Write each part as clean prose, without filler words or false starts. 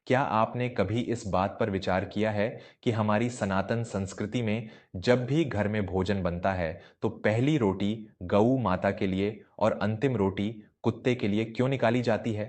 क्या आपने कभी इस बात पर विचार किया है कि हमारी सनातन संस्कृति में जब भी घर में भोजन बनता है तो पहली रोटी गऊ माता के लिए और अंतिम रोटी कुत्ते के लिए क्यों निकाली जाती है?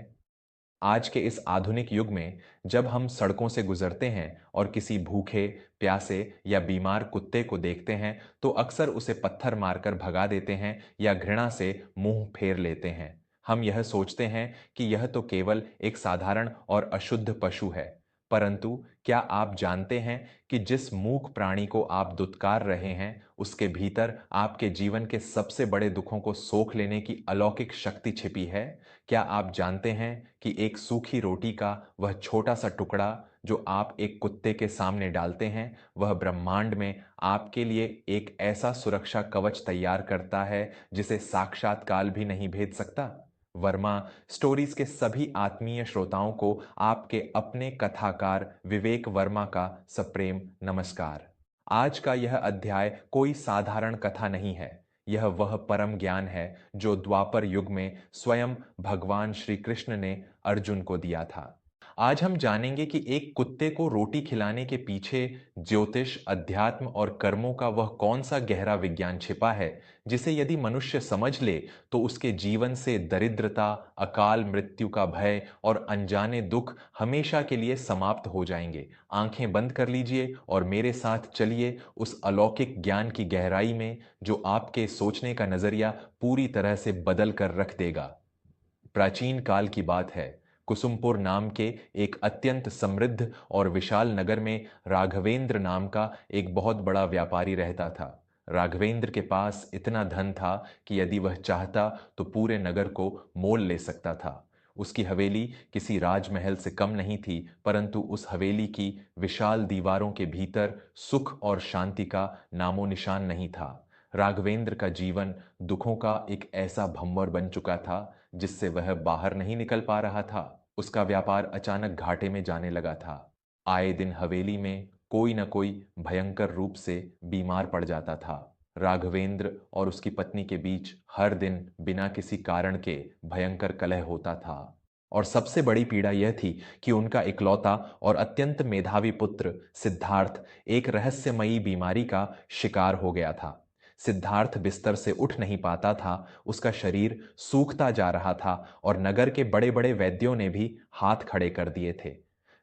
आज के इस आधुनिक युग में जब हम सड़कों से गुजरते हैं और किसी भूखे, प्यासे या बीमार कुत्ते को देखते हैं तो अक्सर उसे पत्थर मारकर भगा देते हैं या घृणा से मुंह फेर लेते हैं। हम यह सोचते हैं कि यह तो केवल एक साधारण और अशुद्ध पशु है। परंतु क्या आप जानते हैं कि जिस मूक प्राणी को आप दुत्कार रहे हैं उसके भीतर आपके जीवन के सबसे बड़े दुखों को सोख लेने की अलौकिक शक्ति छिपी है? क्या आप जानते हैं कि एक सूखी रोटी का वह छोटा सा टुकड़ा जो आप एक कुत्ते के सामने डालते हैं, वह ब्रह्मांड में आपके लिए एक ऐसा सुरक्षा कवच तैयार करता है जिसे साक्षात काल भी नहीं भेद सकता? वर्मा स्टोरीज के सभी आत्मीय श्रोताओं को आपके अपने कथाकार विवेक वर्मा का सप्रेम नमस्कार। आज का यह अध्याय कोई साधारण कथा नहीं है। यह वह परम ज्ञान है जो द्वापर युग में स्वयं भगवान श्री कृष्ण ने अर्जुन को दिया था। आज हम जानेंगे कि एक कुत्ते को रोटी खिलाने के पीछे ज्योतिष, अध्यात्म और कर्मों का वह कौन सा गहरा विज्ञान छिपा है जिसे यदि मनुष्य समझ ले तो उसके जीवन से दरिद्रता, अकाल मृत्यु का भय और अनजाने दुख हमेशा के लिए समाप्त हो जाएंगे। आंखें बंद कर लीजिए और मेरे साथ चलिए उस अलौकिक ज्ञान की गहराई में जो आपके सोचने का नजरिया पूरी तरह से बदल कर रख देगा। प्राचीन काल की बात है। कुसुमपुर नाम के एक अत्यंत समृद्ध और विशाल नगर में राघवेंद्र नाम का एक बहुत बड़ा व्यापारी रहता था। राघवेंद्र के पास इतना धन था कि यदि वह चाहता तो पूरे नगर को मोल ले सकता था। उसकी हवेली किसी राजमहल से कम नहीं थी, परंतु उस हवेली की विशाल दीवारों के भीतर सुख और शांति का नामो निशान नहीं था। राघवेंद्र का जीवन दुखों का एक ऐसा भंवर बन चुका था जिससे वह बाहर नहीं निकल पा रहा था। उसका व्यापार अचानक घाटे में जाने लगा था। आए दिन हवेली में कोई न कोई भयंकर रूप से बीमार पड़ जाता था। राघवेंद्र और उसकी पत्नी के बीच हर दिन बिना किसी कारण के भयंकर कलह होता था। और सबसे बड़ी पीड़ा यह थी कि उनका इकलौता और अत्यंत मेधावी पुत्र सिद्धार्थ एक रहस्यमयी बीमारी का शिकार हो गया था। सिद्धार्थ बिस्तर से उठ नहीं पाता था, उसका शरीर सूखता जा रहा था और नगर के बड़े बड़े वैद्यों ने भी हाथ खड़े कर दिए थे।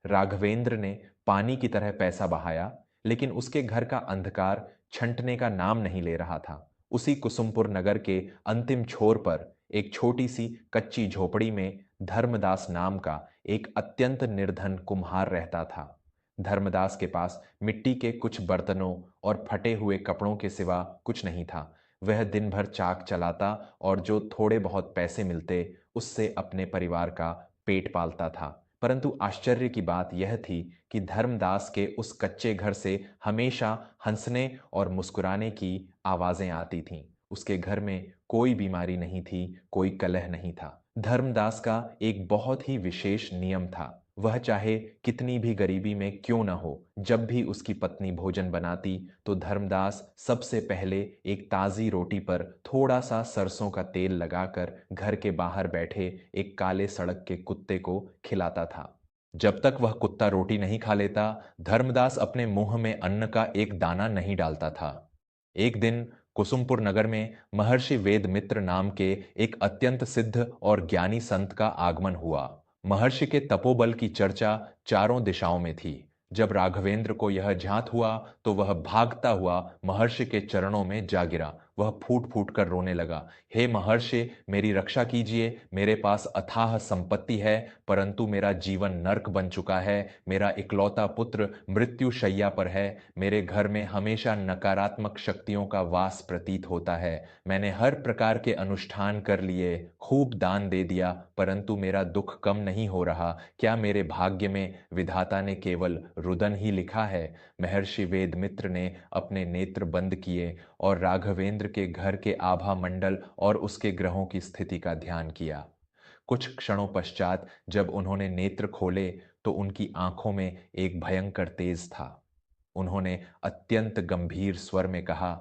राघवेंद्र ने पानी की तरह पैसा बहाया, लेकिन उसके घर का अंधकार छंटने का नाम नहीं ले रहा था। उसी कुसुमपुर नगर के अंतिम छोर पर एक छोटी सी कच्ची झोपड़ी में धर्मदास नाम का एक अत्यंत निर्धन कुम्हार रहता था। धर्मदास के पास मिट्टी के कुछ बर्तनों और फटे हुए कपड़ों के सिवा कुछ नहीं था। वह दिन भर चाक चलाता और जो थोड़े बहुत पैसे मिलते उससे अपने परिवार का पेट पालता था। परंतु आश्चर्य की बात यह थी कि धर्मदास के उस कच्चे घर से हमेशा हंसने और मुस्कुराने की आवाजें आती थीं। उसके घर में कोई बीमारी नहीं थी, कोई कलह नहीं था। धर्मदास का एक बहुत ही विशेष नियम था। वह चाहे कितनी भी गरीबी में क्यों न हो, जब भी उसकी पत्नी भोजन बनाती तो धर्मदास सबसे पहले एक ताजी रोटी पर थोड़ा सा सरसों का तेल लगाकर घर के बाहर बैठे एक काले सड़क के कुत्ते को खिलाता था। जब तक वह कुत्ता रोटी नहीं खा लेता, धर्मदास अपने मुंह में अन्न का एक दाना नहीं डालता था। एक दिन कुसुमपुर नगर में महर्षि वेदमित्र नाम के एक अत्यंत सिद्ध और ज्ञानी संत का आगमन हुआ। महर्षि के तपोबल की चर्चा चारों दिशाओं में थी। जब राघवेंद्र को यह ज्ञात हुआ तो वह भागता हुआ महर्षि के चरणों में जा गिरा। वह फूट फूट कर रोने लगा। हे महर्षि, मेरी रक्षा कीजिए। मेरे पास अथाह संपत्ति है, परंतु मेरा जीवन नर्क बन चुका है। मेरा इकलौता पुत्र मृत्यु शैया पर है। मेरे घर में हमेशा नकारात्मक शक्तियों का वास प्रतीत होता है। मैंने हर प्रकार के अनुष्ठान कर लिए, खूब दान दे दिया, परंतु मेरा दुख कम नहीं हो रहा। क्या मेरे भाग्य में विधाता ने केवल रुदन ही लिखा है? महर्षि वेदमित्र ने अपने नेत्र बंद किए और राघवेंद्र के घर के आभा मंडल और उसके ग्रहों की स्थिति का ध्यान किया। कुछ क्षणों पश्चात जब उन्होंने नेत्र खोले तो उनकी आंखों में एक भयंकर तेज था। उन्होंने अत्यंत गंभीर स्वर में कहा,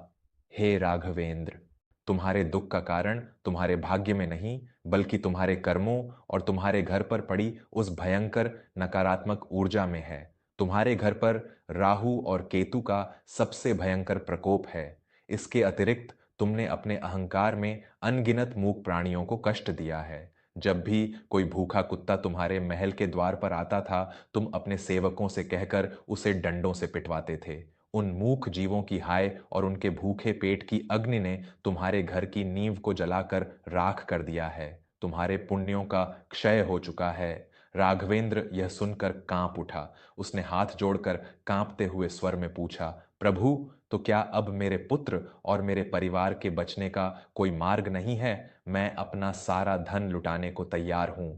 हे राघवेंद्र, तुम्हारे दुख का कारण तुम्हारे भाग्य में नहीं, बल्कि तुम्हारे कर्मों और तुम्हारे घर पर पड़ी उस भयंकर नकारात्मक ऊर्जा में है। तुम्हारे घर पर राहु और केतु का सबसे भयंकर प्रकोप है। इसके अतिरिक्त तुमने अपने अहंकार में अनगिनत मूक प्राणियों को कष्ट दिया है। जब भी कोई भूखा कुत्ता तुम्हारे महल के द्वार पर आता था, तुम अपने सेवकों से कहकर उसे डंडों से पिटवाते थे। उन मूक जीवों की हाय और उनके भूखे पेट की अग्नि ने तुम्हारे घर की नींव को जलाकर राख कर दिया है। तुम्हारे पुण्यों का क्षय हो चुका है। राघवेंद्र यह सुनकर कांप उठा। उसने हाथ जोड़कर कांपते हुए स्वर में पूछा, प्रभु, तो क्या अब मेरे पुत्र और मेरे परिवार के बचने का कोई मार्ग नहीं है? मैं अपना सारा धन लुटाने को तैयार हूं।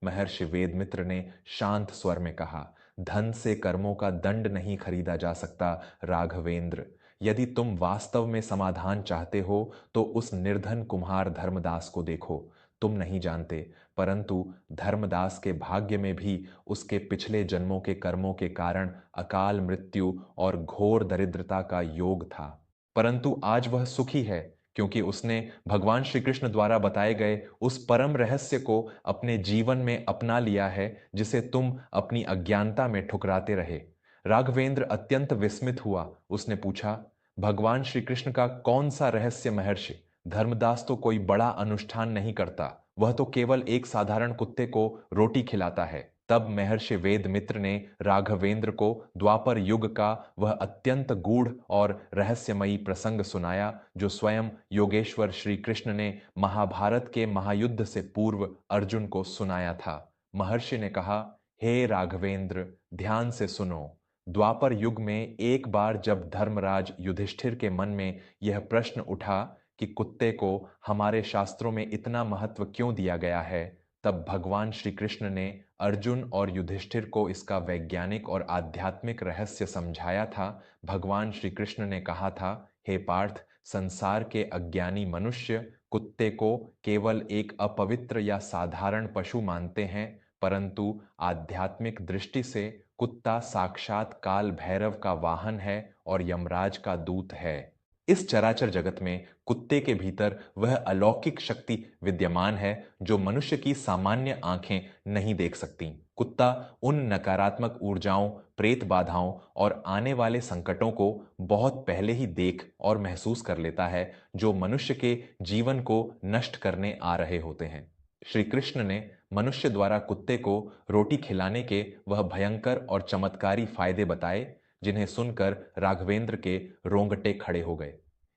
महर्षि वेदमित्र ने शांत स्वर में कहा, धन से कर्मों का दंड नहीं खरीदा जा सकता राघवेंद्र। यदि तुम वास्तव में समाधान चाहते हो तो उस निर्धन कुम्हार धर्मदास को देखो। तुम नहीं जानते, परंतु धर्मदास के भाग्य में भी उसके पिछले जन्मों के कर्मों के कारण अकाल मृत्यु और घोर दरिद्रता का योग था। परंतु आज वह सुखी है, क्योंकि उसने भगवान श्री कृष्ण द्वारा बताए गए उस परम रहस्य को अपने जीवन में अपना लिया है, जिसे तुम अपनी अज्ञानता में ठुकराते रहे। राघवेंद्र अत्यंत विस्मित हुआ। उसने पूछा, भगवान श्री कृष्ण का कौन सा रहस्य महर्षि? धर्मदास तो कोई बड़ा अनुष्ठान नहीं करता, वह तो केवल एक साधारण कुत्ते को रोटी खिलाता है। तब महर्षि वेद मित्र ने राघवेंद्र को द्वापर युग का वह अत्यंत गूढ़ और रहस्यमयी प्रसंग सुनाया, जो स्वयं योगेश्वर श्री कृष्ण ने महाभारत के महायुद्ध से पूर्व अर्जुन को सुनाया था। महर्षि ने कहा, हे राघवेंद्र, ध्यान से सुनो। द्वापर युग में एक बार जब धर्मराज युधिष्ठिर के मन में यह प्रश्न उठा कि कुत्ते को हमारे शास्त्रों में इतना महत्व क्यों दिया गया है, तब भगवान श्री कृष्ण ने अर्जुन और युधिष्ठिर को इसका वैज्ञानिक और आध्यात्मिक रहस्य समझाया था। भगवान श्री कृष्ण ने कहा था, हे पार्थ, संसार के अज्ञानी मनुष्य कुत्ते को केवल एक अपवित्र या साधारण पशु मानते हैं, परंतु आध्यात्मिक दृष्टि से कुत्ता साक्षात काल भैरव का वाहन है और यमराज का दूत है। इस चराचर जगत में कुत्ते के भीतर वह अलौकिक शक्ति विद्यमान है जो मनुष्य की सामान्य आंखें नहीं देख सकती। कुत्ता उन नकारात्मक ऊर्जाओं, प्रेत बाधाओं और आने वाले संकटों को बहुत पहले ही देख और महसूस कर लेता है, जो मनुष्य के जीवन को नष्ट करने आ रहे होते हैं। श्री कृष्ण ने मनुष्य द्वारा कुत्ते को रोटी खिलाने के वह भयंकर और चमत्कारी फायदे बताए, जिन्हें सुनकर राघवेंद्र के रोंगटे खड़े हो गए।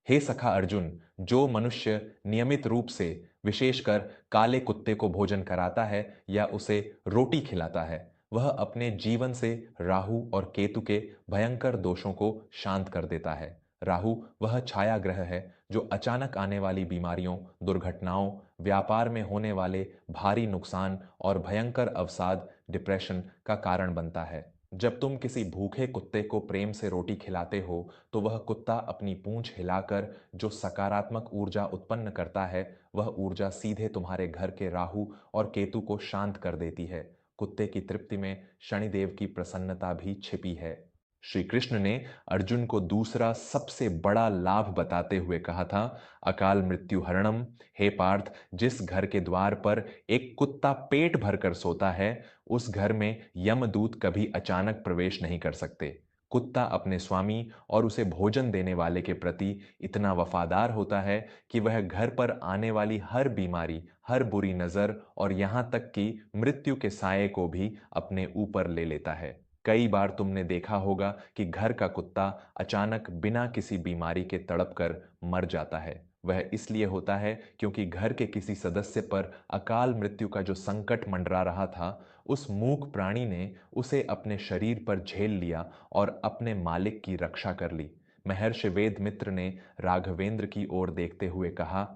हे सखा अर्जुन, जो मनुष्य नियमित रूप से, विशेषकर काले कुत्ते को भोजन कराता है या उसे रोटी खिलाता है, वह अपने जीवन से राहु और केतु के भयंकर दोषों को शांत कर देता है। राहु वह छाया ग्रह है जो अचानक आने वाली बीमारियों, दुर्घटनाओं, व्यापार में होने वाले भारी नुकसान और भयंकर अवसाद, डिप्रेशन का कारण बनता है। जब तुम किसी भूखे कुत्ते को प्रेम से रोटी खिलाते हो, तो वह कुत्ता अपनी पूंछ हिलाकर जो सकारात्मक ऊर्जा उत्पन्न करता है, वह ऊर्जा सीधे तुम्हारे घर के राहु और केतु को शांत कर देती है। कुत्ते की तृप्ति में शनिदेव की प्रसन्नता भी छिपी है। श्री कृष्ण ने अर्जुन को दूसरा सबसे बड़ा लाभ बताते हुए कहा था, अकाल मृत्यु हरणम। हे पार्थ, जिस घर के द्वार पर एक कुत्ता पेट भरकर सोता है, उस घर में यमदूत कभी अचानक प्रवेश नहीं कर सकते। कुत्ता अपने स्वामी और उसे भोजन देने वाले के प्रति इतना वफादार होता है कि वह घर पर आने वाली हर बीमारी, हर बुरी नजर और यहां तक कि मृत्यु के साये को भी अपने ऊपर ले लेता है। कई बार तुमने देखा होगा कि घर का कुत्ता अचानक बिना किसी बीमारी के तड़प कर मर जाता है। वह इसलिए होता है क्योंकि घर के किसी सदस्य पर अकाल मृत्यु का जो संकट मंडरा रहा था, उस मूक प्राणी ने उसे अपने शरीर पर झेल लिया और अपने मालिक की रक्षा कर ली। महर्षि वेद मित्र ने राघवेंद्र की ओर देखते हुए कहा,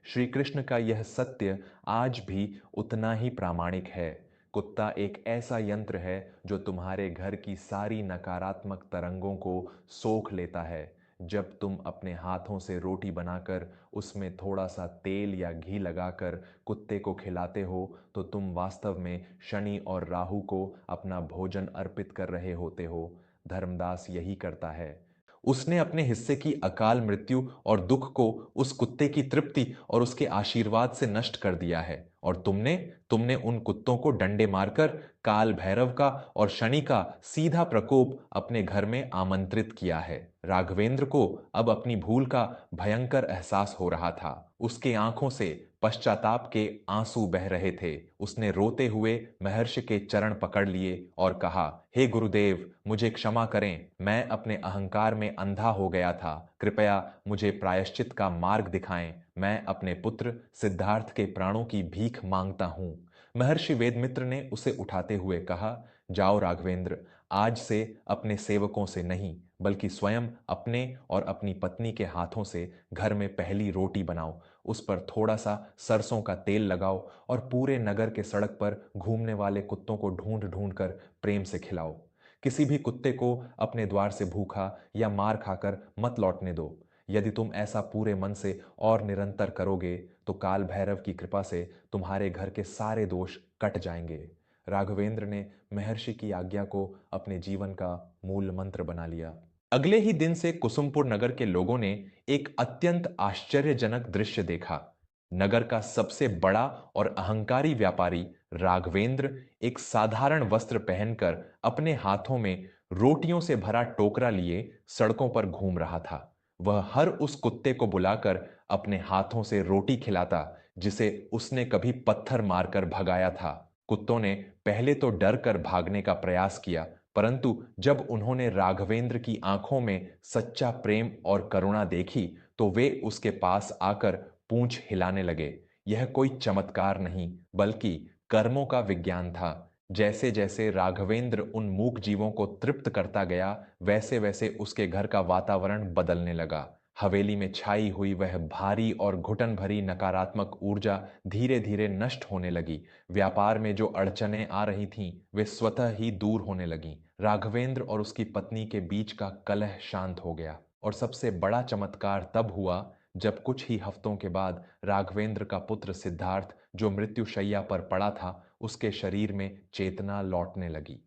श्री कृष्ण का यह सत्य आज भी उतना ही प्रामाणिक है। कुत्ता एक ऐसा यंत्र है जो तुम्हारे घर की सारी नकारात्मक तरंगों को सोख लेता है। जब तुम अपने हाथों से रोटी बनाकर उसमें थोड़ा सा तेल या घी लगाकर कुत्ते को खिलाते हो, तो तुम वास्तव में शनि और राहु को अपना भोजन अर्पित कर रहे होते हो। धर्मदास यही करता है। उसने अपने हिस्से की अकाल मृत्यु और दुख को उस कुत्ते की तृप्ति और उसके आशीर्वाद से नष्ट कर दिया है। और तुमने तुमने उन कुत्तों को डंडे मारकर काल भैरव का और शनि का सीधा प्रकोप अपने घर में आमंत्रित किया है। राघवेंद्र को अब अपनी भूल का भयंकर एहसास हो रहा था। उसके आंखों से पश्चाताप के आंसू बह रहे थे। उसने रोते हुए महर्षि के चरण पकड़ लिए और कहा, हे गुरुदेव, मुझे क्षमा करें। मैं अपने अहंकार में अंधा हो गया था। कृपया मुझे प्रायश्चित का मार्ग दिखाएं। मैं अपने पुत्र सिद्धार्थ के प्राणों की भीख मांगता हूं। महर्षि वेदमित्र ने उसे उठाते हुए कहा, जाओ राघवेंद्र, आज से अपने सेवकों से नहीं बल्कि स्वयं अपने और अपनी पत्नी के हाथों से घर में पहली रोटी बनाओ। उस पर थोड़ा सा सरसों का तेल लगाओ और पूरे नगर के सड़क पर घूमने वाले कुत्तों को ढूंढ ढूंढ कर प्रेम से खिलाओ। किसी भी कुत्ते को अपने द्वार से भूखा या मार खाकर मत लौटने दो। यदि तुम ऐसा पूरे मन से और निरंतर करोगे तो काल भैरव की कृपा से तुम्हारे घर के सारे दोष कट जाएंगे। राघवेंद्र ने महर्षि की आज्ञा को अपने जीवन का मूल मंत्र बना लिया। अगले ही दिन से कुसुमपुर नगर के लोगों ने एक अत्यंत आश्चर्यजनक दृश्य देखा। नगर का सबसे बड़ा और अहंकारी व्यापारी राघवेंद्र एक साधारण वस्त्र पहनकर अपने हाथों में रोटियों से भरा टोकरा लिए सड़कों पर घूम रहा था। वह हर उस कुत्ते को बुलाकर अपने हाथों से रोटी खिलाता जिसे उसने कभी पत्थर मारकर भगाया था। कुत्तों ने पहले तो डर कर भागने का प्रयास किया, परंतु जब उन्होंने राघवेंद्र की आंखों में सच्चा प्रेम और करुणा देखी तो वे उसके पास आकर पूंछ हिलाने लगे। यह कोई चमत्कार नहीं बल्कि कर्मों का विज्ञान था। जैसे जैसे राघवेंद्र उन मूक जीवों को तृप्त करता गया, वैसे वैसे उसके घर का वातावरण बदलने लगा। हवेली में छाई हुई वह भारी और घुटन भरी नकारात्मक ऊर्जा धीरे धीरे नष्ट होने लगी। व्यापार में जो अड़चनें आ रही थीं, वे स्वतः ही दूर होने लगीं। राघवेंद्र और उसकी पत्नी के बीच का कलह शांत हो गया। और सबसे बड़ा चमत्कार तब हुआ जब कुछ ही हफ्तों के बाद राघवेंद्र का पुत्र सिद्धार्थ, जो मृत्युशैया पर पड़ा था, उसके शरीर में चेतना लौटने लगी।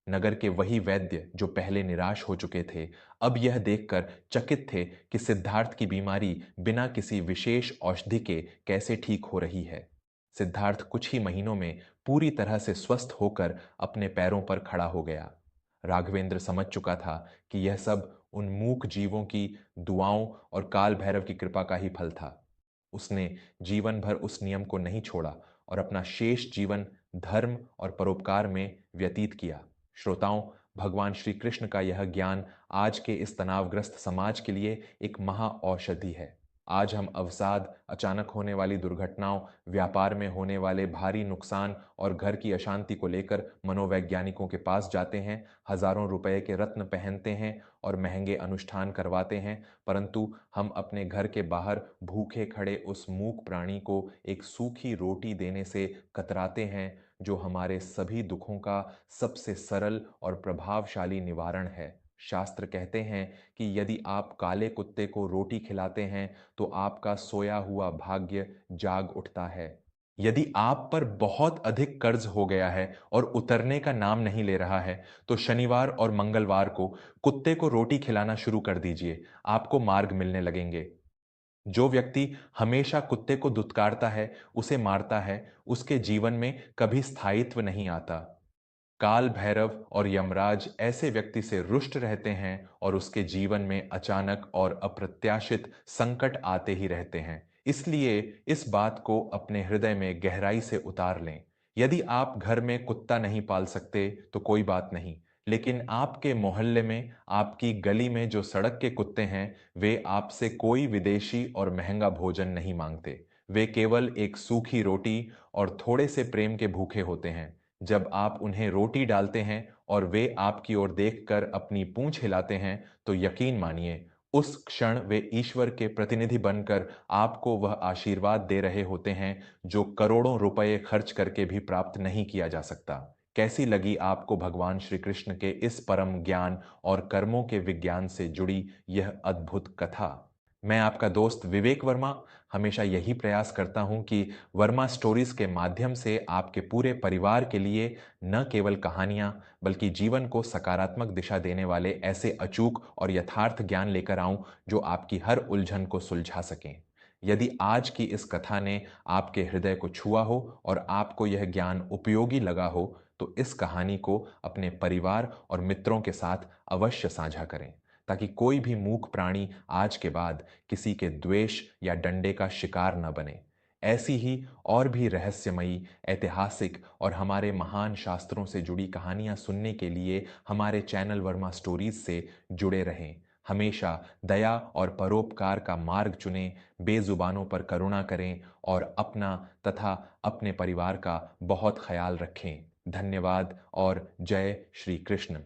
नगर के वही वैद्य जो पहले निराश हो चुके थे, अब यह देखकर चकित थे कि सिद्धार्थ की बीमारी बिना किसी विशेष औषधि के कैसे ठीक हो रही है। सिद्धार्थ कुछ ही महीनों में पूरी तरह से स्वस्थ होकर अपने पैरों पर खड़ा हो गया। राघवेंद्र समझ चुका था कि यह सब उन मूक जीवों की दुआओं और काल भैरव की कृपा का ही फल था। उसने जीवन भर उस नियम को नहीं छोड़ा और अपना शेष जीवन धर्म और परोपकार में व्यतीत किया। श्रोताओं, भगवान श्री कृष्ण का यह ज्ञान आज के इस तनावग्रस्त समाज के लिए एक महा औषधि है। आज हम अवसाद, अचानक होने वाली दुर्घटनाओं, व्यापार में होने वाले भारी नुकसान और घर की अशांति को लेकर मनोवैज्ञानिकों के पास जाते हैं, हजारों रुपए के रत्न पहनते हैं और महंगे अनुष्ठान करवाते हैं, परंतु हम अपने घर के बाहर भूखे खड़े उस मूक प्राणी को एक सूखी रोटी देने से कतराते हैं, जो हमारे सभी दुखों का सबसे सरल और प्रभावशाली निवारण है। शास्त्र कहते हैं कि यदि आप काले कुत्ते को रोटी खिलाते हैं तो आपका सोया हुआ भाग्य जाग उठता है। यदि आप पर बहुत अधिक कर्ज हो गया है और उतरने का नाम नहीं ले रहा है, तो शनिवार और मंगलवार को कुत्ते को रोटी खिलाना शुरू कर दीजिए। आपको मार्ग मिलने लगेंगे। जो व्यक्ति हमेशा कुत्ते को दुत्कारता है, उसे मारता है, उसके जीवन में कभी स्थायित्व नहीं आता। काल भैरव और यमराज ऐसे व्यक्ति से रुष्ट रहते हैं और उसके जीवन में अचानक और अप्रत्याशित संकट आते ही रहते हैं। इसलिए इस बात को अपने हृदय में गहराई से उतार लें। यदि आप घर में कुत्ता नहीं पाल सकते तो कोई बात नहीं, लेकिन आपके मोहल्ले में, आपकी गली में जो सड़क के कुत्ते हैं, वे आपसे कोई विदेशी और महंगा भोजन नहीं मांगते। वे केवल एक सूखी रोटी और थोड़े से प्रेम के भूखे होते हैं। जब आप उन्हें रोटी डालते हैं और वे आपकी ओर देखकर अपनी पूंछ हिलाते हैं, तो यकीन मानिए, उस क्षण वे ईश्वर के प्रतिनिधि बनकर आपको वह आशीर्वाद दे रहे होते हैं जो करोड़ों रुपए खर्च करके भी प्राप्त नहीं किया जा सकता। कैसी लगी आपको भगवान श्री कृष्ण के इस परम ज्ञान और कर्मों के विज्ञान से जुड़ी यह अद्भुत कथा? मैं आपका दोस्त विवेक वर्मा हमेशा यही प्रयास करता हूं कि वर्मा स्टोरीज के माध्यम से आपके पूरे परिवार के लिए न केवल कहानियां बल्कि जीवन को सकारात्मक दिशा देने वाले ऐसे अचूक और यथार्थ ज्ञान लेकर आऊं जो आपकी हर उलझन को सुलझा सकें। यदि आज की इस कथा ने आपके हृदय को छुआ हो और आपको यह ज्ञान उपयोगी लगा हो तो इस कहानी को अपने परिवार और मित्रों के साथ अवश्य साझा करें, ताकि कोई भी मूक प्राणी आज के बाद किसी के द्वेष या डंडे का शिकार न बने। ऐसी ही और भी रहस्यमयी, ऐतिहासिक और हमारे महान शास्त्रों से जुड़ी कहानियां सुनने के लिए हमारे चैनल वर्मा स्टोरीज से जुड़े रहें। हमेशा दया और परोपकार का मार्ग चुनें, बेजुबानों पर करुणा करें और अपना तथा अपने परिवार का बहुत ख्याल रखें। धन्यवाद और जय श्री कृष्ण।